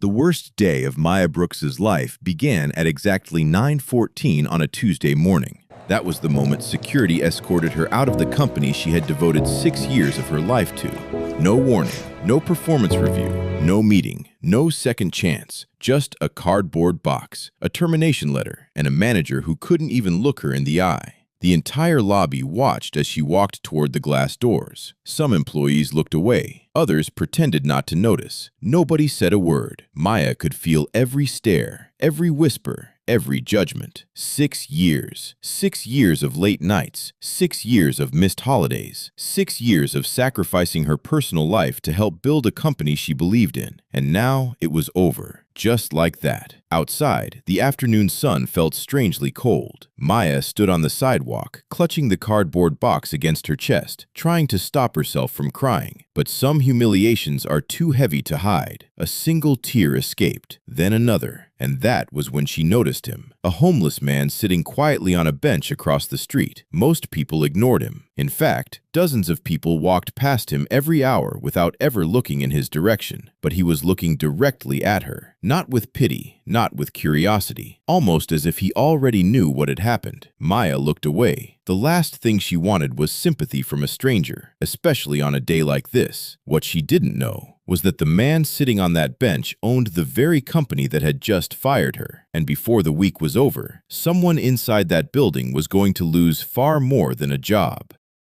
The worst day of Maya Brooks's life began at exactly 9:14 on a Tuesday morning. That was the moment security escorted her out of the company she had devoted 6 years of her life to. No warning, no performance review, no meeting, no second chance, just a cardboard box, a termination letter, and a manager who couldn't even look her in the eye. The entire lobby watched as she walked toward the glass doors. Some employees looked away. Others pretended not to notice. Nobody said a word. Maya could feel every stare, every whisper, every judgment. 6 years. 6 years of late nights. 6 years of missed holidays. 6 years of sacrificing her personal life to help build a company she believed in. And now it was over. Just like that. Outside, the afternoon sun felt strangely cold. Maya stood on the sidewalk, clutching the cardboard box against her chest, trying to stop herself from crying. But some humiliations are too heavy to hide. A single tear escaped, then another, and that was when she noticed him. A homeless man sitting quietly on a bench across the street. Most people ignored him. In fact, dozens of people walked past him every hour without ever looking in his direction. But he was looking directly at her, not with pity, not with curiosity, almost as if he already knew what had happened. Maya looked away. The last thing she wanted was sympathy from a stranger, especially on a day like this. What she didn't know was that the man sitting on that bench owned the very company that had just fired her. And before the week was over, someone inside that building was going to lose far more than a job.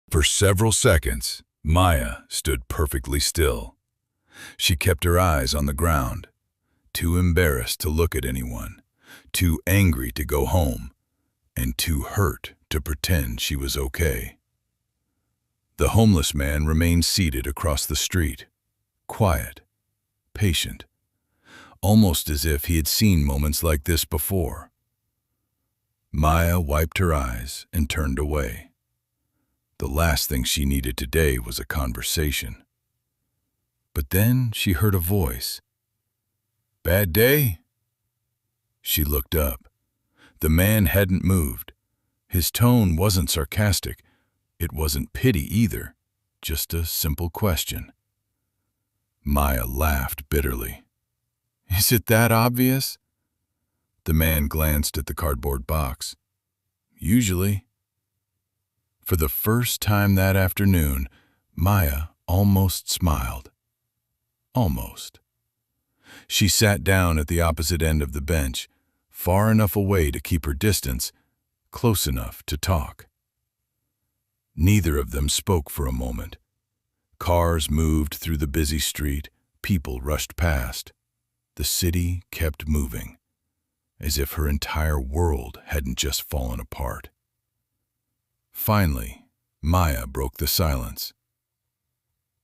For several seconds, Maya stood perfectly still. She kept her eyes on the ground, too embarrassed to look at anyone, too angry to go home, and too hurt to pretend she was okay. The homeless man remained seated across the street, quiet, patient, almost as if he had seen moments like this before. Maya wiped her eyes and turned away. The last thing she needed today was a conversation. But then she heard a voice. "Bad day?" She looked up. The man hadn't moved. His tone wasn't sarcastic. It wasn't pity either, just a simple question. Maya laughed bitterly. "Is it that obvious?" The man glanced at the cardboard box. "Usually." For the first time that afternoon, Maya almost smiled. Almost. She sat down at the opposite end of the bench, far enough away to keep her distance, close enough to talk. Neither of them spoke for a moment. Cars moved through the busy street, people rushed past. The city kept moving, as if her entire world hadn't just fallen apart. Finally, Maya broke the silence.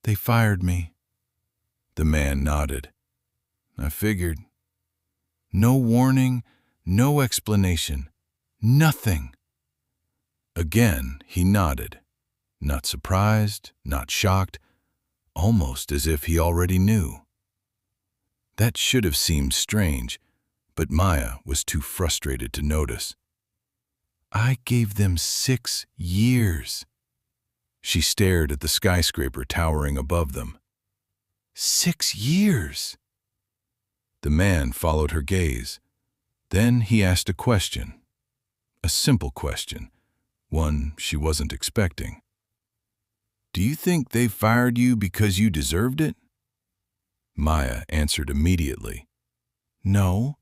"They fired me." The man nodded. "I figured." "No warning, no explanation, nothing." Again, he nodded, not surprised, not shocked, almost as if he already knew. That should have seemed strange, but Maya was too frustrated to notice. "I gave them 6 years." She stared at the skyscraper towering above them. 6 years! The man followed her gaze. Then he asked a question. A simple question, one she wasn't expecting. "Do you think they fired you because you deserved it?" Maya answered immediately. "No."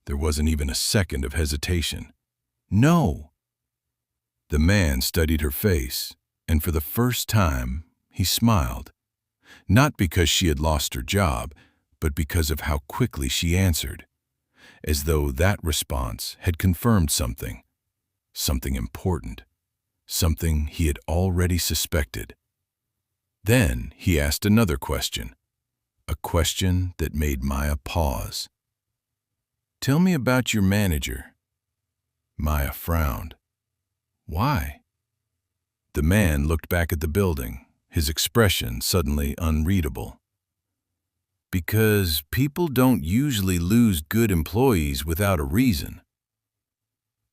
There wasn't even a second of hesitation. "No." The man studied her face, and for the first time, he smiled. Not because she had lost her job, but because of how quickly she answered, as though that response had confirmed something important, something he had already suspected. Then he asked another question, a question that made Maya pause. "Tell me about your manager." Maya frowned. "Why?" The man looked back at the building, his expression suddenly unreadable. "Because people don't usually lose good employees without a reason."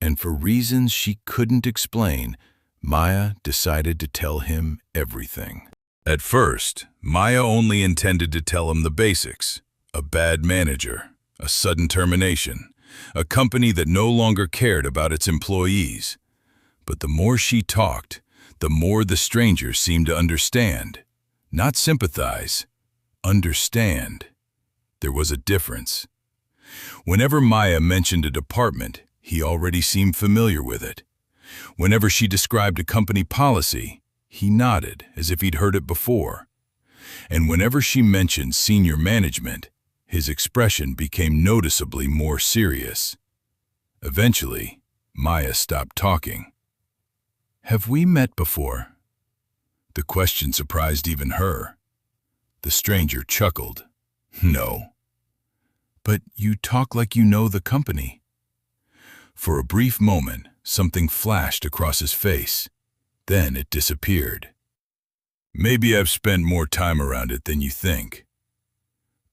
And for reasons she couldn't explain, Maya decided to tell him everything. At first, Maya only intended to tell him the basics. A bad manager, a sudden termination, a company that no longer cared about its employees. But the more she talked, the more the stranger seemed to understand. Not sympathize, understand. There was a difference. Whenever Maya mentioned a department, he already seemed familiar with it. Whenever she described a company policy, he nodded as if he'd heard it before. And whenever she mentioned senior management, his expression became noticeably more serious. Eventually, Maya stopped talking. "Have we met before?" The question surprised even her. The stranger chuckled. "No." "But you talk like you know the company." For a brief moment, something flashed across his face. Then it disappeared. "Maybe I've spent more time around it than you think."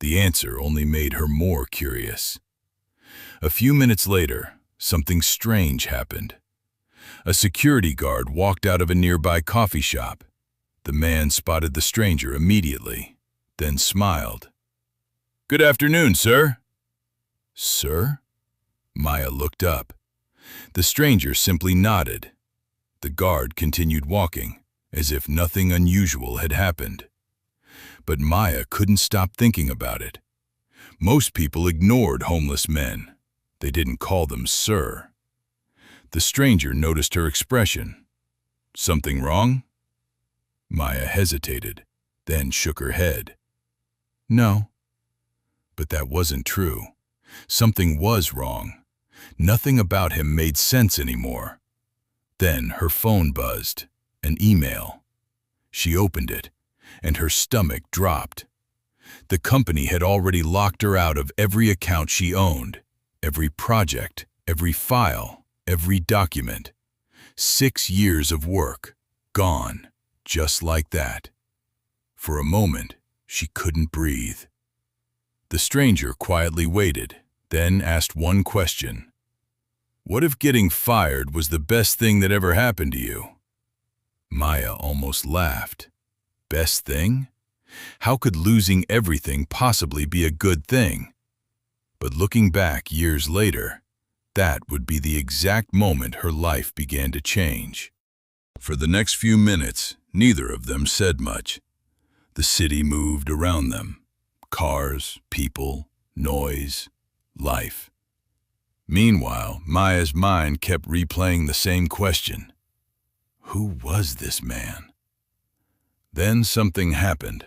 The answer only made her more curious. A few minutes later, something strange happened. A security guard walked out of a nearby coffee shop. The man spotted the stranger immediately, then smiled. "Good afternoon, sir." "Sir?" Maya looked up. The stranger simply nodded. The guard continued walking, as if nothing unusual had happened. But Maya couldn't stop thinking about it. Most people ignored homeless men. They didn't call them sir. The stranger noticed her expression. "Something wrong?" Maya hesitated, then shook her head. "No." But that wasn't true. Something was wrong. Nothing about him made sense anymore. Then her phone buzzed. An email. She opened it, and her stomach dropped. The company had already locked her out of every account she owned, every project, every file, every document. 6 years of work, gone, just like that. For a moment, she couldn't breathe. The stranger quietly waited, then asked one question. "What if getting fired was the best thing that ever happened to you?" Maya almost laughed. Best thing? How could losing everything possibly be a good thing? But looking back years later, that would be the exact moment her life began to change. For the next few minutes, neither of them said much. The city moved around them. Cars, people, noise, life. Meanwhile, Maya's mind kept replaying the same question. Who was this man? Then something happened.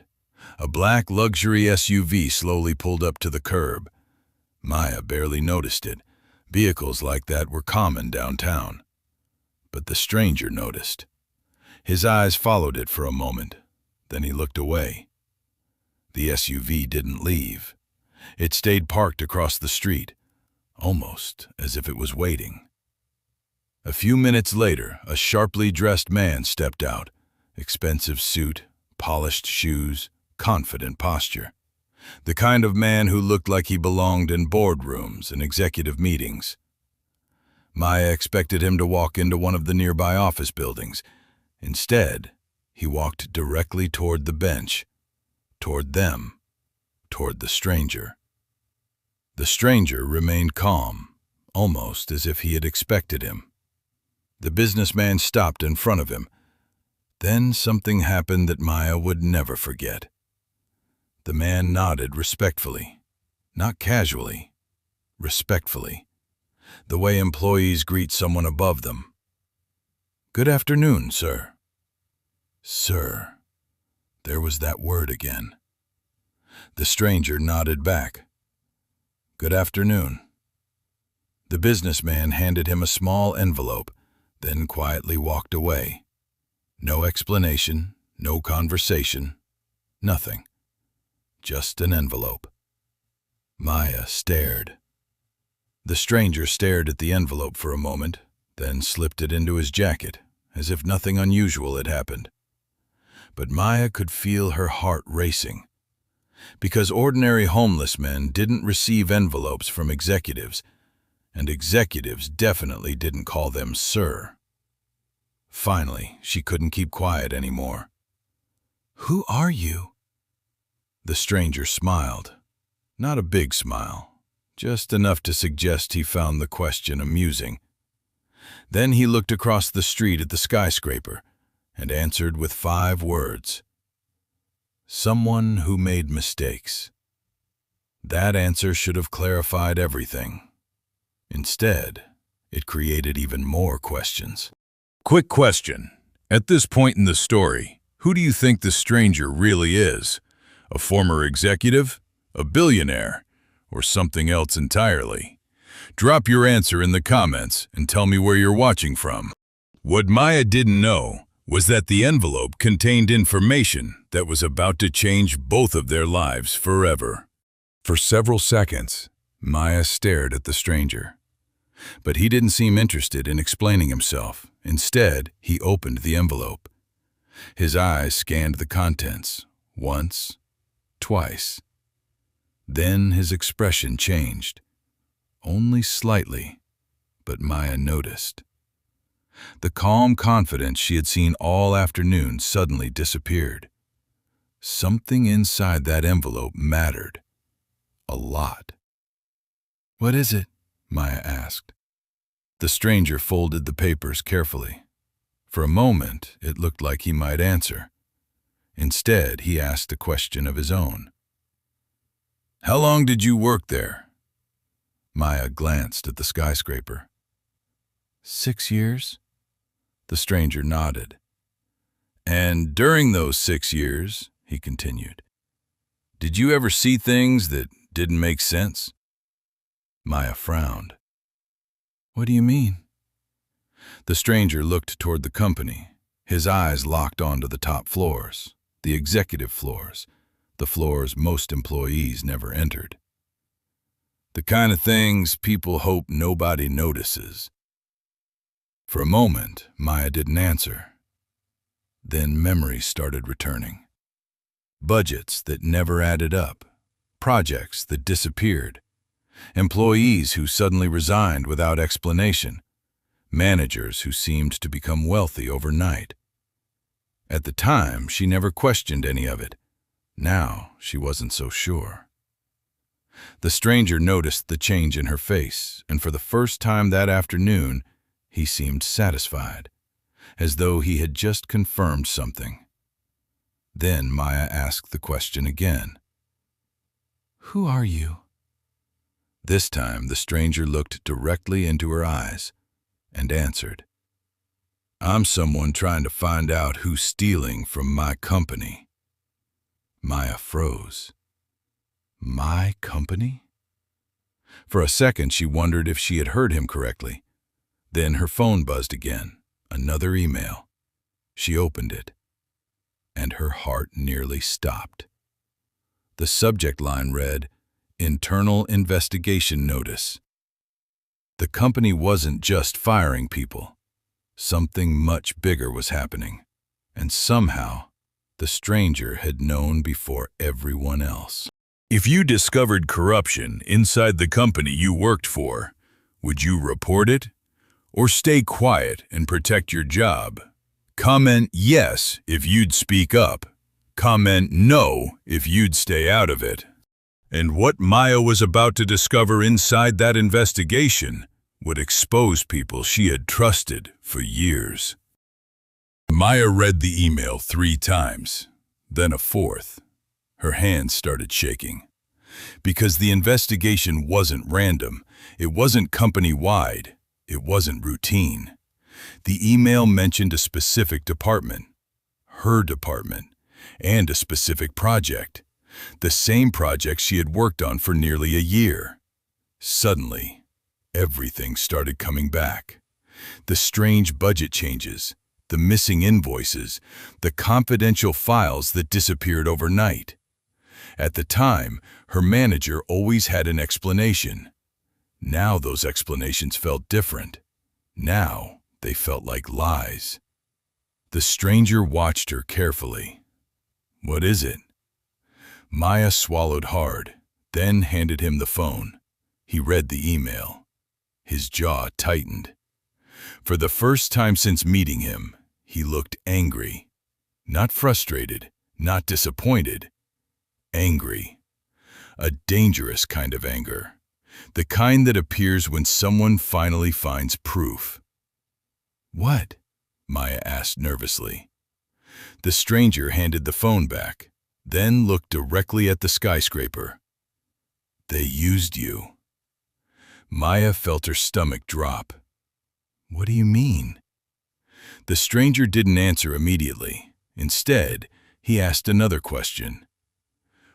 A black luxury SUV slowly pulled up to the curb. Maya barely noticed it. Vehicles like that were common downtown. But the stranger noticed. His eyes followed it for a moment. Then he looked away. The SUV didn't leave. It stayed parked across the street, almost as if it was waiting. A few minutes later, a sharply dressed man stepped out. Expensive suit, polished shoes, confident posture. The kind of man who looked like he belonged in boardrooms and executive meetings. Maya expected him to walk into one of the nearby office buildings. Instead, he walked directly toward the bench, toward them, toward the stranger. The stranger remained calm, almost as if he had expected him. The businessman stopped in front of him. Then something happened that Maya would never forget. The man nodded respectfully, not casually, respectfully, the way employees greet someone above them. "Good afternoon, sir." Sir. There was that word again. The stranger nodded back. "Good afternoon." The businessman handed him a small envelope, then quietly walked away. No explanation, no conversation, nothing. Just an envelope. Maya stared. The stranger stared at the envelope for a moment, then slipped it into his jacket, as if nothing unusual had happened. But Maya could feel her heart racing. Because ordinary homeless men didn't receive envelopes from executives, and executives definitely didn't call them sir. Finally, she couldn't keep quiet anymore. "Who are you?" The stranger smiled. Not a big smile, just enough to suggest he found the question amusing. Then he looked across the street at the skyscraper and answered with 5 words. Someone who made mistakes. That answer should have clarified everything. Instead, it created even more questions. Quick question. At this point in the story, who do you think the stranger really is? A former executive? A billionaire? Or something else entirely? Drop your answer in the comments and tell me where you're watching from. What Maya didn't know was that the envelope contained information that was about to change both of their lives forever. For several seconds, Maya stared at the stranger. But he didn't seem interested in explaining himself. Instead, he opened the envelope. His eyes scanned the contents, once, twice. Then his expression changed. Only slightly, but Maya noticed. The calm confidence she had seen all afternoon suddenly disappeared. Something inside that envelope mattered. A lot. "What is it?" Maya asked. The stranger folded the papers carefully. For a moment, it looked like he might answer. Instead, he asked a question of his own. "How long did you work there?" Maya glanced at the skyscraper. 6 years? The stranger nodded. "And during those 6 years," he continued, "did you ever see things that didn't make sense?" Maya frowned. "What do you mean?" The stranger looked toward the company. His eyes locked onto the top floors, the executive floors, the floors most employees never entered. "The kind of things people hope nobody notices." For a moment, Maya didn't answer. Then memories started returning. Budgets that never added up, projects that disappeared, employees who suddenly resigned without explanation, managers who seemed to become wealthy overnight. At the time, she never questioned any of it. Now, she wasn't so sure. The stranger noticed the change in her face, and for the first time that afternoon, he seemed satisfied, as though he had just confirmed something. Then Maya asked the question again. "Who are you?" This time, the stranger looked directly into her eyes and answered, "I'm someone trying to find out who's stealing from my company." Maya froze. My company? For a second, she wondered if she had heard him correctly. Then her phone buzzed again, another email. She opened it, and her heart nearly stopped. The subject line read, "Internal Investigation Notice." The company wasn't just firing people. Something much bigger was happening, and somehow, the stranger had known before everyone else. If you discovered corruption inside the company you worked for, would you report it? Or stay quiet and protect your job? Comment yes if you'd speak up. Comment no if you'd stay out of it. And what Maya was about to discover inside that investigation would expose people she had trusted for years. Maya read the email 3 times, then a 4th. Her hands started shaking. Because the investigation wasn't random, it wasn't company-wide, it wasn't routine. The email mentioned a specific department, her department, and a specific project, the same project she had worked on for nearly a year. Suddenly, everything started coming back. The strange budget changes, the missing invoices, the confidential files that disappeared overnight. At the time, her manager always had an explanation. Now those explanations felt different. Now they felt like lies. The stranger watched her carefully. "What is it?" Maya swallowed hard, then handed him the phone. He read the email. His jaw tightened. For the first time since meeting him, he looked angry. Not frustrated, not disappointed. Angry. A dangerous kind of anger. The kind that appears when someone finally finds proof. "What?" Maya asked nervously. The stranger handed the phone back, then looked directly at the skyscraper. "They used you." Maya felt her stomach drop. "What do you mean?" The stranger didn't answer immediately. Instead, he asked another question.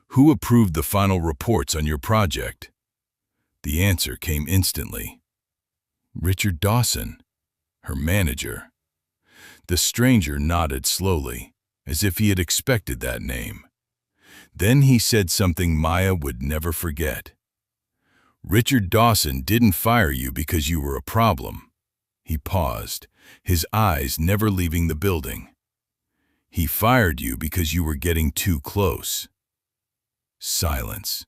"Who approved the final reports on your project?" The answer came instantly. "Richard Dawson, her manager." The stranger nodded slowly, as if he had expected that name. Then he said something Maya would never forget. "Richard Dawson didn't fire you because you were a problem." He paused, his eyes never leaving the building. "He fired you because you were getting too close." Silence.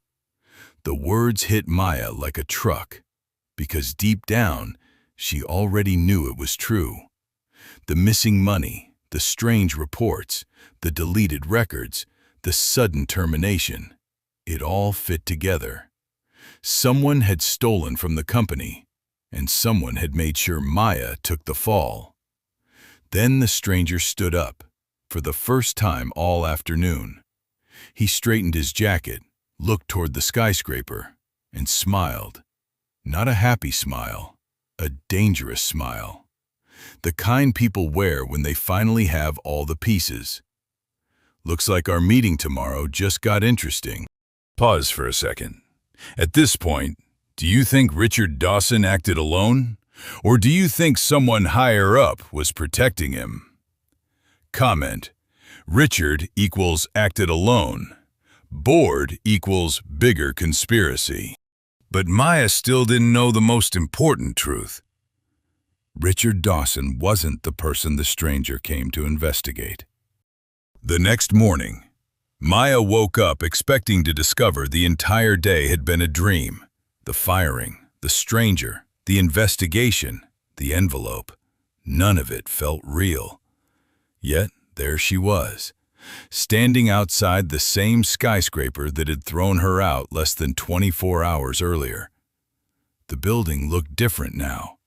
The words hit Maya like a truck, because deep down, she already knew it was true. The missing money, the strange reports, the deleted records, the sudden termination, it all fit together. Someone had stolen from the company, and someone had made sure Maya took the fall. Then the stranger stood up, for the first time all afternoon. He straightened his jacket, looked toward the skyscraper, and smiled. Not a happy smile, a dangerous smile. The kind people wear when they finally have all the pieces. "Looks like our meeting tomorrow just got interesting." Pause for a second. At this point, do you think Richard Dawson acted alone? Or do you think someone higher up was protecting him? Comment. Richard equals acted alone. Bored equals bigger conspiracy. But Maya still didn't know the most important truth. Richard Dawson wasn't the person the stranger came to investigate. The next morning, Maya woke up expecting to discover the entire day had been a dream. The firing, the stranger, the investigation, the envelope. None of it felt real. Yet there she was, standing outside the same skyscraper that had thrown her out less than 24 hours earlier. The building looked different now,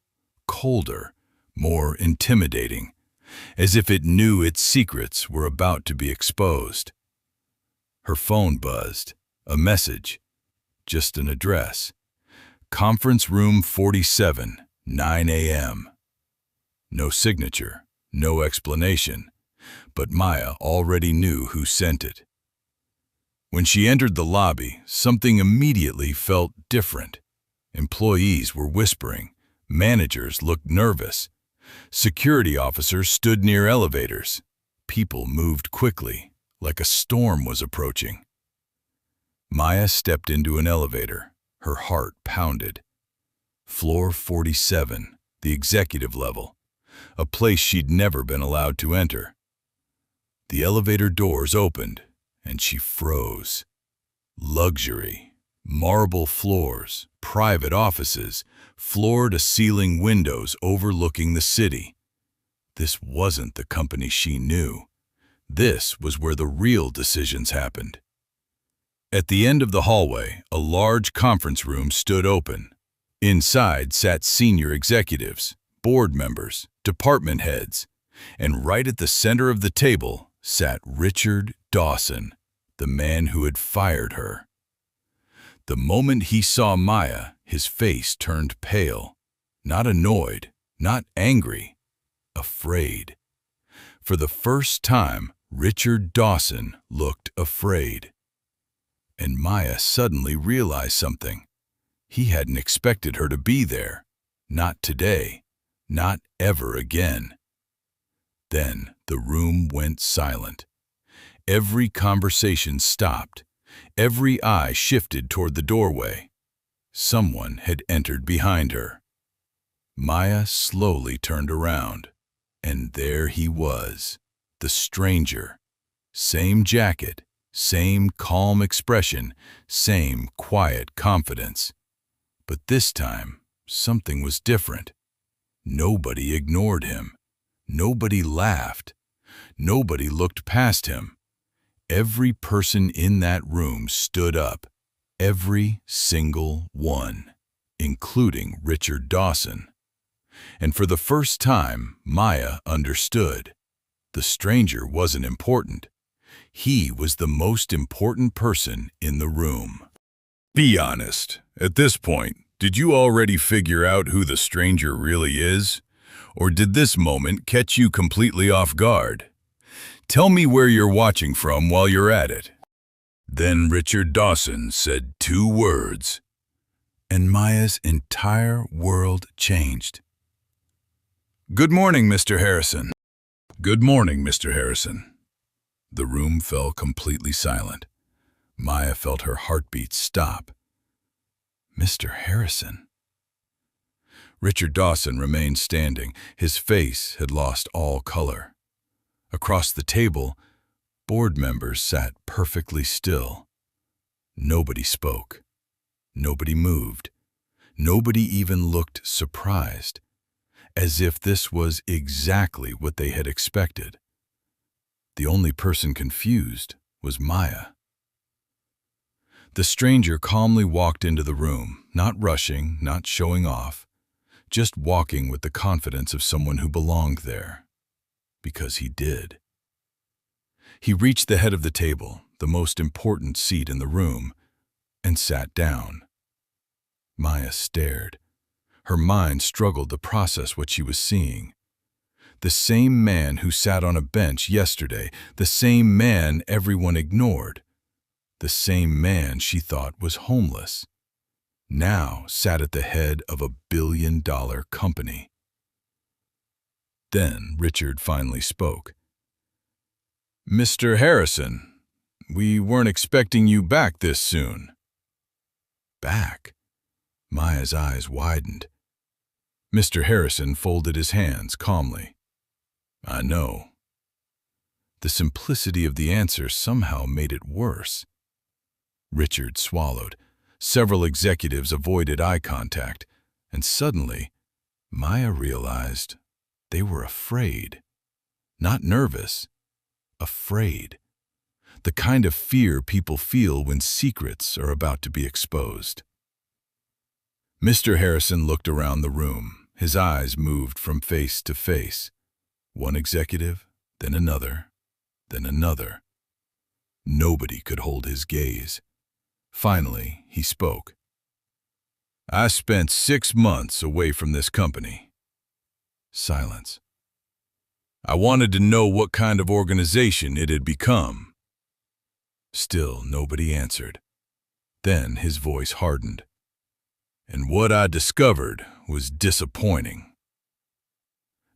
colder, more intimidating, as if it knew its secrets were about to be exposed. Her phone buzzed, a message, just an address. Conference room 47, 9 a.m. No signature, no explanation, but Maya already knew who sent it. When she entered the lobby, something immediately felt different. Employees were whispering, managers looked nervous, security officers stood near elevators. People moved quickly, like a storm was approaching. Maya stepped into an elevator. Her heart pounded. Floor 47, the executive level, a place she'd never been allowed to enter. The elevator doors opened, and she froze. Luxury, marble floors, private offices, floor-to-ceiling windows overlooking the city. This wasn't the company she knew. This was where the real decisions happened. At the end of the hallway, a large conference room stood open. Inside sat senior executives, board members, department heads, and right at the center of the table sat Richard Dawson, the man who had fired her. The moment he saw Maya, his face turned pale, not annoyed, not angry, afraid. For the first time, Richard Dawson looked afraid. And Maya suddenly realized something. He hadn't expected her to be there. Not today. Not ever again. Then the room went silent. Every conversation stopped. Every eye shifted toward the doorway. Someone had entered behind her. Maya slowly turned around, and there he was, the stranger. Same jacket, same calm expression, same quiet confidence. But this time, something was different. Nobody ignored him. Nobody laughed. Nobody looked past him. Every person in that room stood up, Every single one, including Richard Dawson. And for the first time, Maya understood. The stranger wasn't important. He was the most important person in the room. Be honest. At this point, did you already figure out who the stranger really is? Or did this moment catch you completely off guard? Tell me where you're watching from while you're at it. Then Richard Dawson said 2 words, and Maya's entire world changed. "Good morning, Mr. Harrison." "Good morning, Mr. Harrison." The room fell completely silent. Maya felt her heartbeat stop. Mr. Harrison. Richard Dawson remained standing. His face had lost all color. Across the table, board members sat perfectly still. Nobody spoke. Nobody moved. Nobody even looked surprised, as if this was exactly what they had expected. The only person confused was Maya. The stranger calmly walked into the room, not rushing, not showing off, just walking with the confidence of someone who belonged there. Because he did. He reached the head of the table, the most important seat in the room, and sat down. Maya stared. Her mind struggled to process what she was seeing. The same man who sat on a bench yesterday, the same man everyone ignored, the same man she thought was homeless, now sat at the head of a billion-dollar company. Then Richard finally spoke. "Mr. Harrison, we weren't expecting you back this soon." Back? Maya's eyes widened. Mr. Harrison folded his hands calmly. "I know." The simplicity of the answer somehow made it worse. Richard swallowed. Several executives avoided eye contact, and suddenly, Maya realized they were afraid. Not nervous, afraid. The kind of fear people feel when secrets are about to be exposed. Mr. Harrison looked around the room. His eyes moved from face to face. One executive, then another, then another. Nobody could hold his gaze. Finally, he spoke. "I spent 6 months away from this company." Silence. "I wanted to know what kind of organization it had become." Still nobody answered. Then his voice hardened. "And what I discovered was disappointing."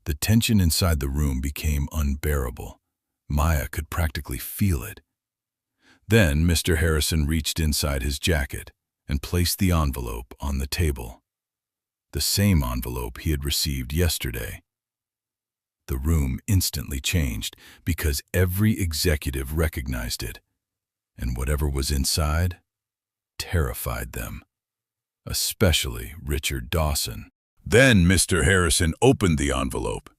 The tension inside the room became unbearable. Maya could practically feel it. Then Mr. Harrison reached inside his jacket and placed the envelope on the table. The same envelope he had received yesterday. The room instantly changed because every executive recognized it, and whatever was inside terrified them, especially Richard Dawson. Then Mr. Harrison opened the envelope,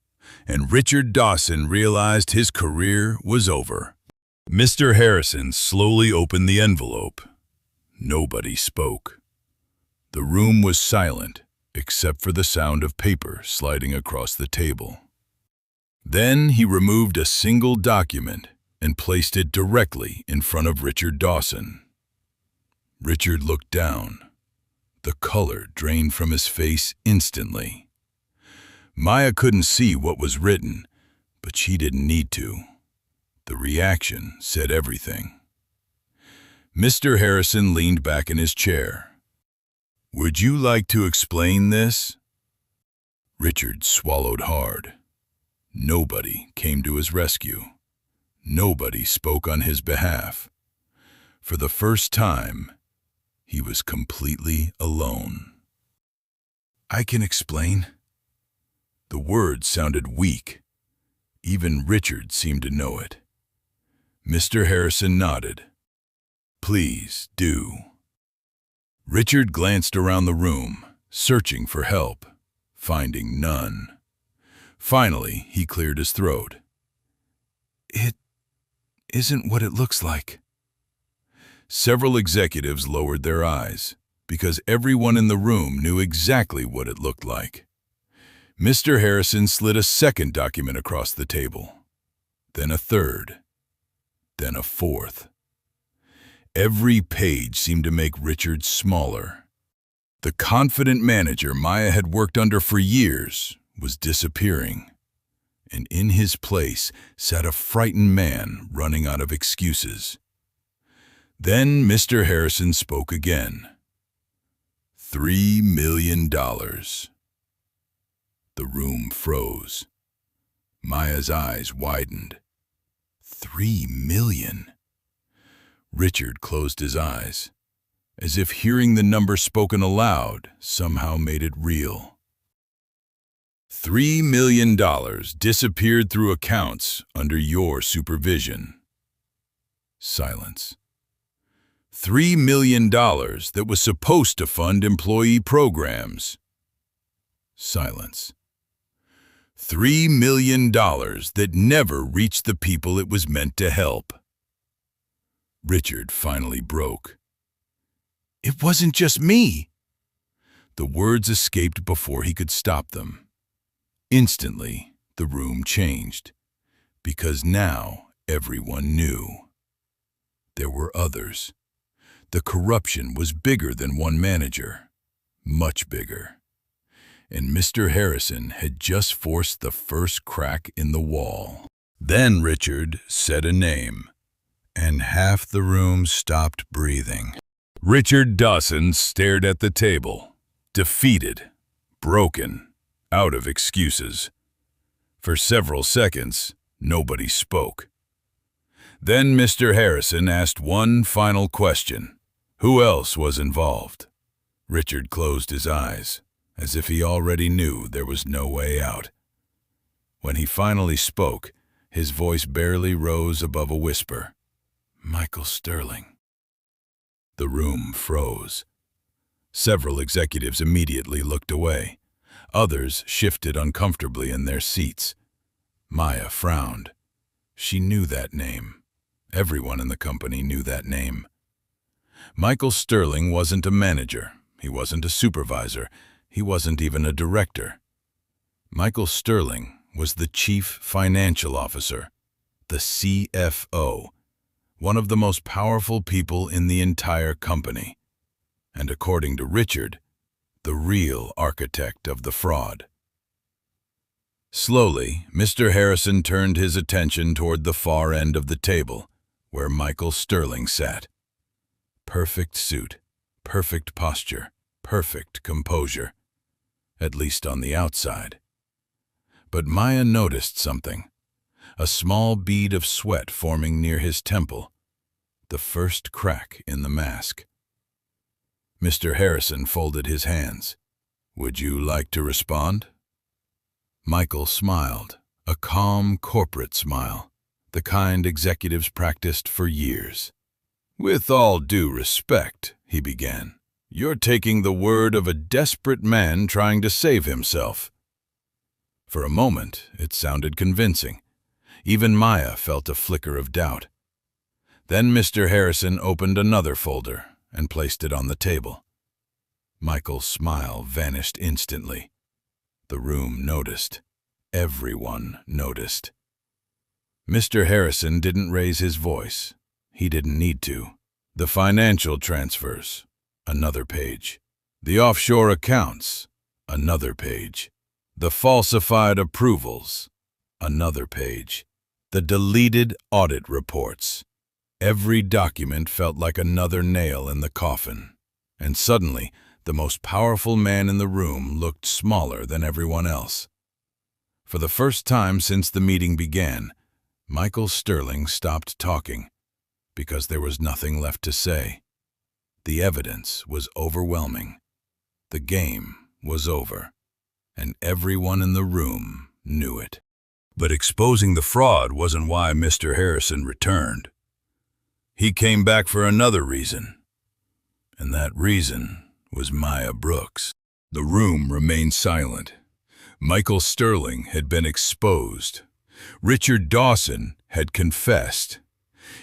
and Richard Dawson realized his career was over. Mr. Harrison slowly opened the envelope. Nobody spoke. The room was silent, except for the sound of paper sliding across the table. Then he removed a single document and placed it directly in front of Richard Dawson. Richard looked down. The color drained from his face instantly. Maya couldn't see what was written, but she didn't need to. The reaction said everything. Mr. Harrison leaned back in his chair. "Would you like to explain this?" Richard swallowed hard. Nobody came to his rescue. Nobody spoke on his behalf. For the first time, he was completely alone. "I can explain." The words sounded weak. Even Richard seemed to know it. Mr. Harrison nodded. "Please do." Richard glanced around the room, searching for help, finding none. Finally, he cleared his throat. "It isn't what it looks like." Several executives lowered their eyes, because everyone in the room knew exactly what it looked like. Mr. Harrison slid a second document across the table, then a third, then a fourth. Every page seemed to make Richard smaller. The confident manager Maya had worked under for years was disappearing, and in his place sat a frightened man running out of excuses. Then Mr. Harrison spoke again. $3 million. The room froze. Maya's eyes widened. 3 million. Richard closed his eyes, as if hearing the number spoken aloud somehow made it real. $3 million disappeared through accounts under your supervision. Silence. $3 million that was supposed to fund employee programs. Silence. $3 million that never reached the people it was meant to help. Richard finally broke. It wasn't just me. The words escaped before he could stop them. Instantly, the room changed, because now everyone knew. There were others. The corruption was bigger than one manager, much bigger. And Mr. Harrison had just forced the first crack in the wall. Then Richard said a name, and half the room stopped breathing. Richard Dawson stared at the table, defeated, broken, out of excuses. For several seconds, nobody spoke. Then Mr. Harrison asked one final question. Who else was involved? Richard closed his eyes, as if he already knew there was no way out. When he finally spoke, his voice barely rose above a whisper. Michael Sterling. The room froze. Several executives immediately looked away. Others shifted uncomfortably in their seats. Maya frowned. She knew that name. Everyone in the company knew that name. Michael Sterling wasn't a manager. He wasn't a supervisor. He wasn't even a director. Michael Sterling was the chief financial officer, the CFO, one of the most powerful people in the entire company, and according to Richard, the real architect of the fraud. Slowly, Mr. Harrison turned his attention toward the far end of the table, where Michael Sterling sat. Perfect suit, perfect posture, perfect composure, at least on the outside. But Maya noticed something, a small bead of sweat forming near his temple, the first crack in the mask. Mr. Harrison folded his hands. Would you like to respond? Michael smiled, a calm corporate smile, the kind executives practiced for years. With all due respect, he began, you're taking the word of a desperate man trying to save himself. For a moment, it sounded convincing. Even Maya felt a flicker of doubt. Then Mr. Harrison opened another folder and placed it on the table. Michael's smile vanished instantly. The room noticed. Everyone noticed. Mr. Harrison didn't raise his voice. He didn't need to. The financial transfers, another page. The offshore accounts, another page. The falsified approvals, another page. The deleted audit reports. Every document felt like another nail in the coffin. And suddenly, the most powerful man in the room looked smaller than everyone else. For the first time since the meeting began, Michael Sterling stopped talking, because there was nothing left to say. The evidence was overwhelming. The game was over, and everyone in the room knew it. But exposing the fraud wasn't why Mr. Harrison returned. He came back for another reason, and that reason was Maya Brooks. The room remained silent. Michael Sterling had been exposed. Richard Dawson had confessed.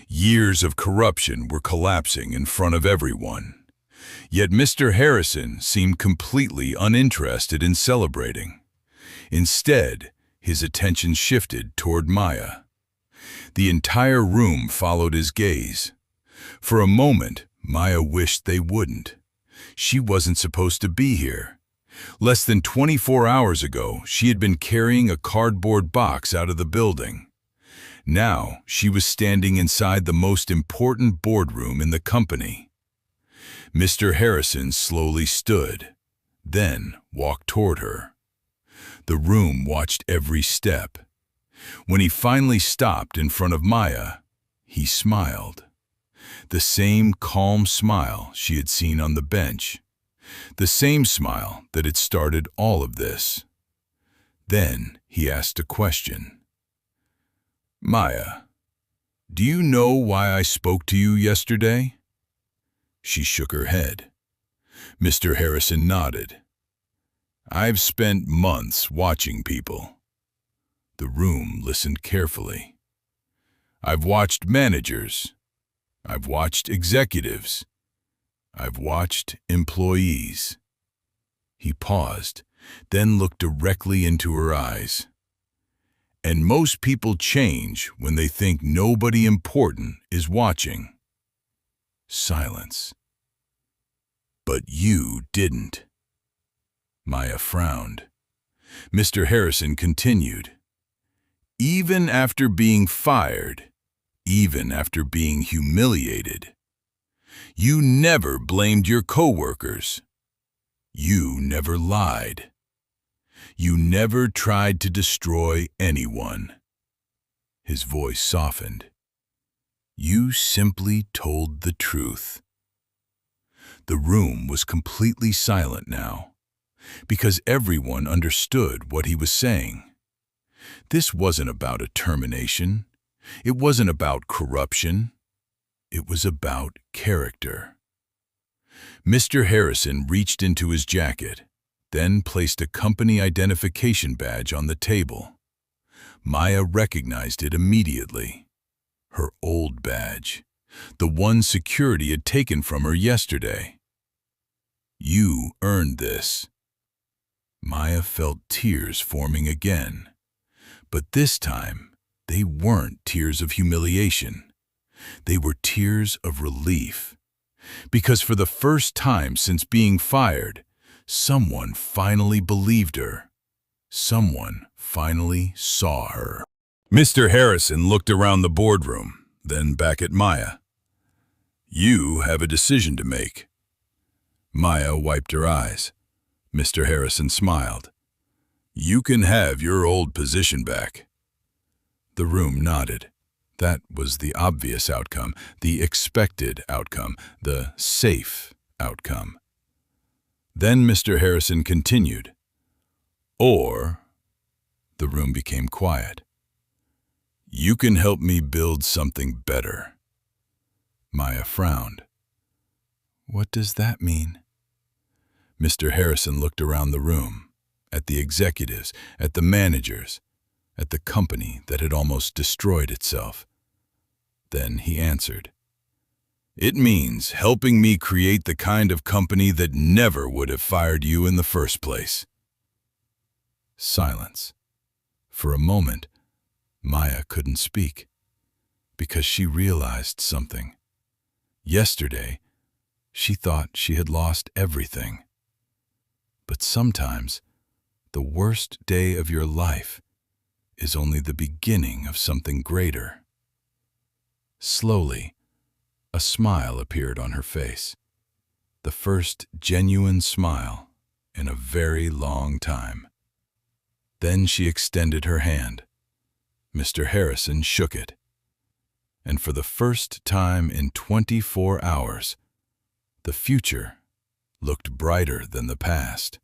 Years of corruption were collapsing in front of everyone. Yet Mr. Harrison seemed completely uninterested in celebrating. Instead, his attention shifted toward Maya. The entire room followed his gaze. For a moment, Maya wished they wouldn't. She wasn't supposed to be here. Less than 24 hours ago, she had been carrying a cardboard box out of the building. Now, she was standing inside the most important boardroom in the company. Mr. Harrison slowly stood, then walked toward her. The room watched every step. When he finally stopped in front of Maya, he smiled. The same calm smile she had seen on the bench. The same smile that had started all of this. Then he asked a question. "Maya, do you know why I spoke to you yesterday?" She shook her head. Mr. Harrison nodded. "I've spent months watching people." The room listened carefully. "I've watched managers. I've watched executives. I've watched employees." He paused, then looked directly into her eyes. "And most people change when they think nobody important is watching." Silence. "But you didn't." Maya frowned. Mr. Harrison continued. "Even after being fired, even after being humiliated, you never blamed your coworkers. You never lied. You never tried to destroy anyone." His voice softened. "You simply told the truth." The room was completely silent now, because everyone understood what he was saying. This wasn't about a termination. It wasn't about corruption. It was about character. Mr. Harrison reached into his jacket, then placed a company identification badge on the table. Maya recognized it immediately. Her old badge, the one security had taken from her yesterday. "You earned this." Maya felt tears forming again. But this time, they weren't tears of humiliation. They were tears of relief. Because for the first time since being fired, someone finally believed her. Someone finally saw her. Mr. Harrison looked around the boardroom, then back at Maya. "You have a decision to make." Maya wiped her eyes. Mr. Harrison smiled. "You can have your old position back." The room nodded. That was the obvious outcome, the expected outcome, the safe outcome. Then Mr. Harrison continued. "Or," the room became quiet, "you can help me build something better." Maya frowned. "What does that mean?" Mr. Harrison looked around the room, at the executives, at the managers, at the company that had almost destroyed itself. Then he answered, "It means helping me create the kind of company that never would have fired you in the first place." Silence. For a moment, Maya couldn't speak, because she realized something. Yesterday, she thought she had lost everything. But sometimes, the worst day of your life is only the beginning of something greater. Slowly, a smile appeared on her face, the first genuine smile in a very long time. Then she extended her hand. Mr. Harrison shook it. And for the first time in 24 hours, the future looked brighter than the past.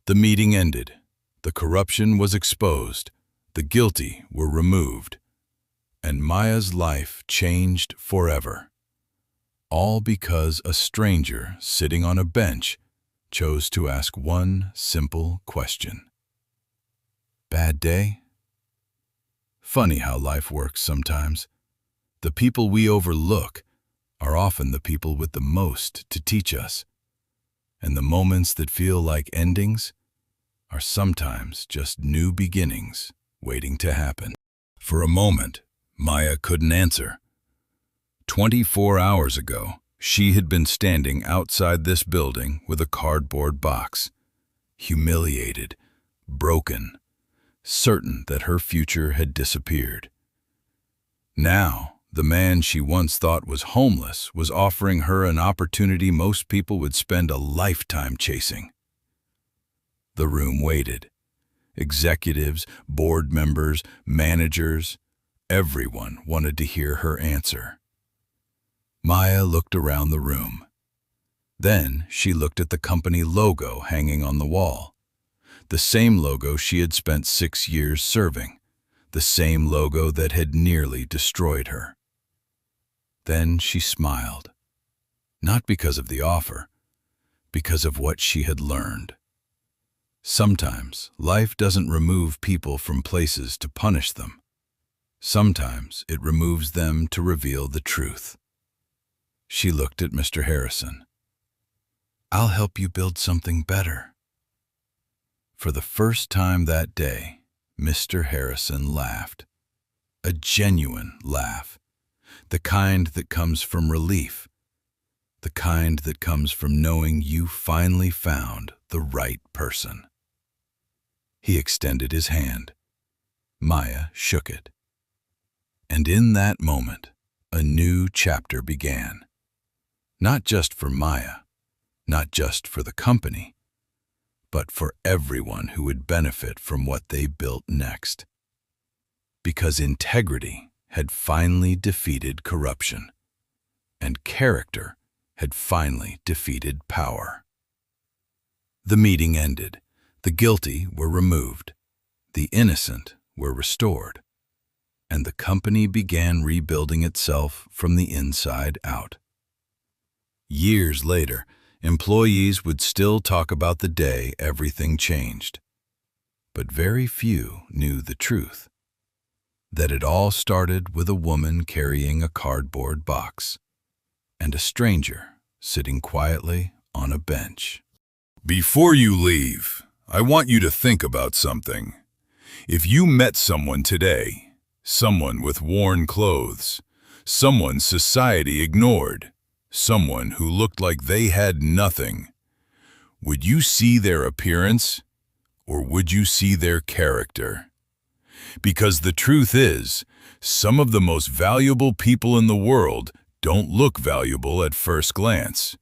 The meeting ended. The corruption was exposed. The guilty were removed. And Maya's life changed forever. All because a stranger sitting on a bench chose to ask one simple question. Bad day? Funny how life works sometimes. The people we overlook are often the people with the most to teach us. And the moments that feel like endings are sometimes just new beginnings waiting to happen. For a moment, Maya couldn't answer. 24 hours ago, she had been standing outside this building with a cardboard box, humiliated, broken, certain that her future had disappeared. Now, the man she once thought was homeless was offering her an opportunity most people would spend a lifetime chasing. The room waited. Executives, board members, managers, everyone wanted to hear her answer. Maya looked around the room. Then she looked at the company logo hanging on the wall. The same logo she had spent 6 years serving. The same logo that had nearly destroyed her. Then she smiled. Not because of the offer, because of what she had learned. Sometimes life doesn't remove people from places to punish them. Sometimes it removes them to reveal the truth. She looked at Mr. Harrison. "I'll help you build something better." For the first time that day, Mr. Harrison laughed. A genuine laugh. The kind that comes from relief. The kind that comes from knowing you finally found the right person. He extended his hand. Maya shook it. And in that moment, a new chapter began. Not just for Maya, not just for the company, but for everyone who would benefit from what they built next. Because integrity had finally defeated corruption, and character had finally defeated power. The meeting ended. The guilty were removed. The innocent were restored. And the company began rebuilding itself from the inside out. Years later, employees would still talk about the day everything changed. But very few knew the truth. That it all started with a woman carrying a cardboard box and a stranger sitting quietly on a bench. Before you leave, I want you to think about something. If you met someone today, someone with worn clothes, someone society ignored, someone who looked like they had nothing, would you see their appearance or would you see their character? Because the truth is, some of the most valuable people in the world don't look valuable at first glance.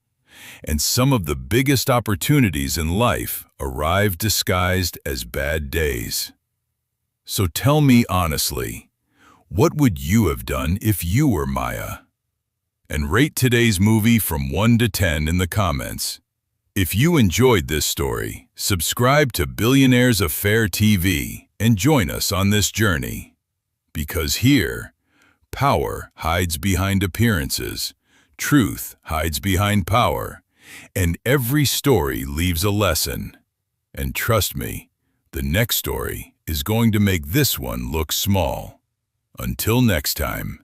And some of the biggest opportunities in life arrive disguised as bad days. So tell me honestly, what would you have done if you were Maya? And rate today's movie from 1 to 10 in the comments. If you enjoyed this story, subscribe to Billionaire's Affair TV and join us on this journey. Because here, power hides behind appearances, truth hides behind power, and every story leaves a lesson. And trust me, the next story is going to make this one look small. Until next time.